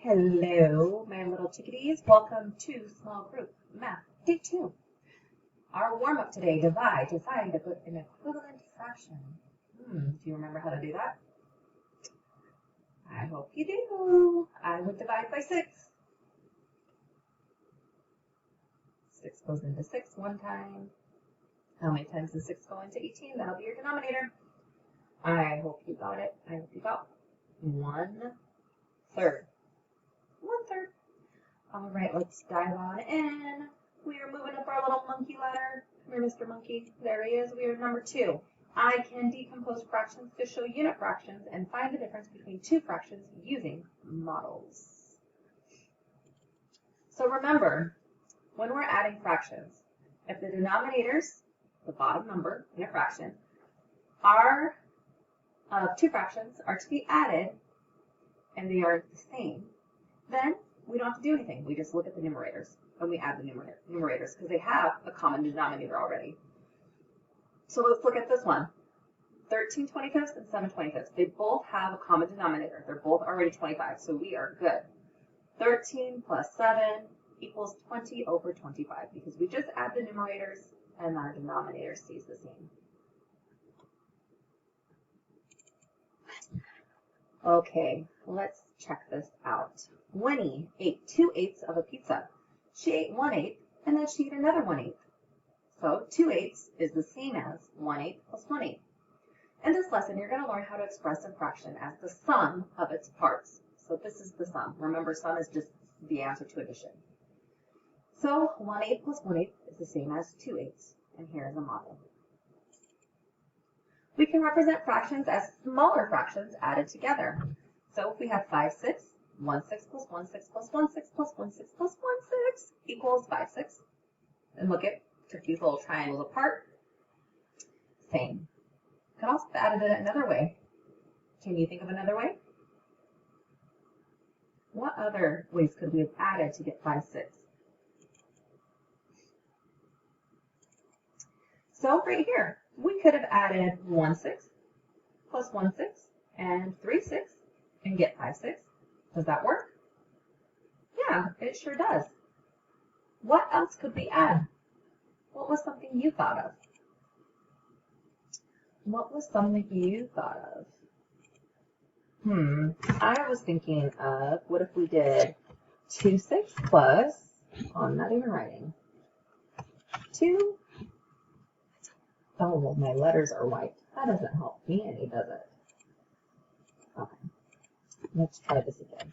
Hello, my little chickadees. Welcome to Small Group Math Day 2. Our warm-up today, divide to find an equivalent fraction. Do you remember how to do that? I hope you do. I would divide by 6. 6 goes into 6 one time. How many times does 6 go into 18? That'll be your denominator. I hope you got it. I hope you got 1/3. 1/3. All right, let's dive on in. We are moving up our little monkey ladder. Come here, Mr. Monkey. There he is. We are number 2. I can decompose fractions to show unit fractions and find the difference between two fractions using models. So remember, when we're adding fractions, if the denominators, the bottom number in a fraction, are two fractions are to be added and they are the same, then we don't have to do anything. We just look at the numerators and we add the numerators because they have a common denominator already. So let's look at this one. 13/25 and 7/25. They both have a common denominator. They're both already 25, so we are good. 13 plus 7 equals 20 over 25 because we just add the numerators and our denominator stays the same. Okay, let's check this out. Winnie ate 2/8 of a pizza. She ate 1/8 and then she ate another 1/8. So 2/8 is the same as 1/8 plus 1/8. In this lesson, you're going to learn how to express a fraction as the sum of its parts. So this is the sum. Remember, sum is just the answer to addition. So 1/8 plus 1/8 is the same as 2/8. And here's a model. We can represent fractions as smaller fractions added together. So if we have 5/6, 1/6 plus 1/6 plus 1/6 plus 1/6 plus 1/6 equals 5/6. And look at, took these little triangles apart. Same. Could also have added it another way. Can you think of another way? What other ways could we have added to get 5/6? So right here, we could have added 1/6 plus 1/6 and 3/6 and get 5/6. Does that work? Yeah, it sure does. What else could we add? What was something you thought of? What was something you thought of? I was thinking of, what if we did 2/6 plus, I'm not even writing, 2. Oh, well, my letters are white. That doesn't help me any, does it? Okay, let's try this again.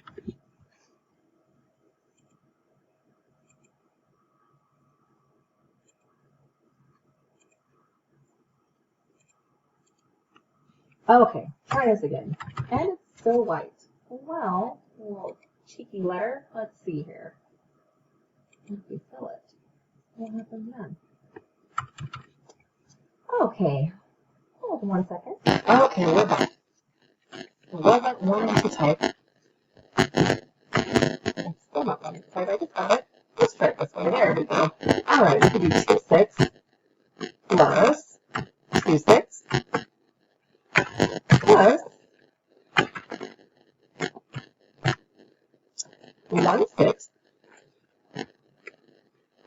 Okay, try this again. And it's still white. Well, a little cheeky letter. Let's see here. If we fill it, what happens then? Okay, hold on 1 second. Okay, we're back. It wasn't wanting to type. It's still not wanting to type. I just got it. Let's try it this way. There we go. All right, we can do 2/6 plus 2/6 plus 1/6,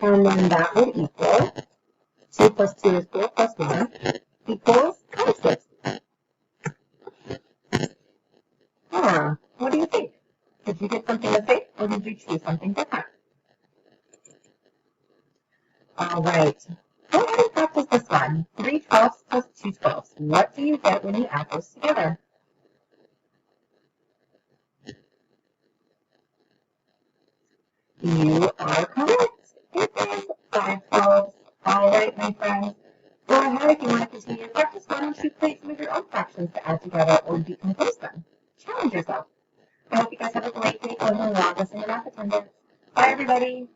and then that would equal 2 plus 2 is 4 plus 1 equals 5/6. Yeah, what do you think? Did you get something the same, or did you choose something different? All right, go ahead and practice this one. 3/12 plus 2/12. What do you get when you add those together? You are correct. It is 5/12. All right, my friends. Go ahead if you want to continue your practice. Why don't you create some of your own fractions to add together or decompose them? Challenge yourself. I hope you guys have a great day. Go ahead and log us in your math attendance. Bye, everybody.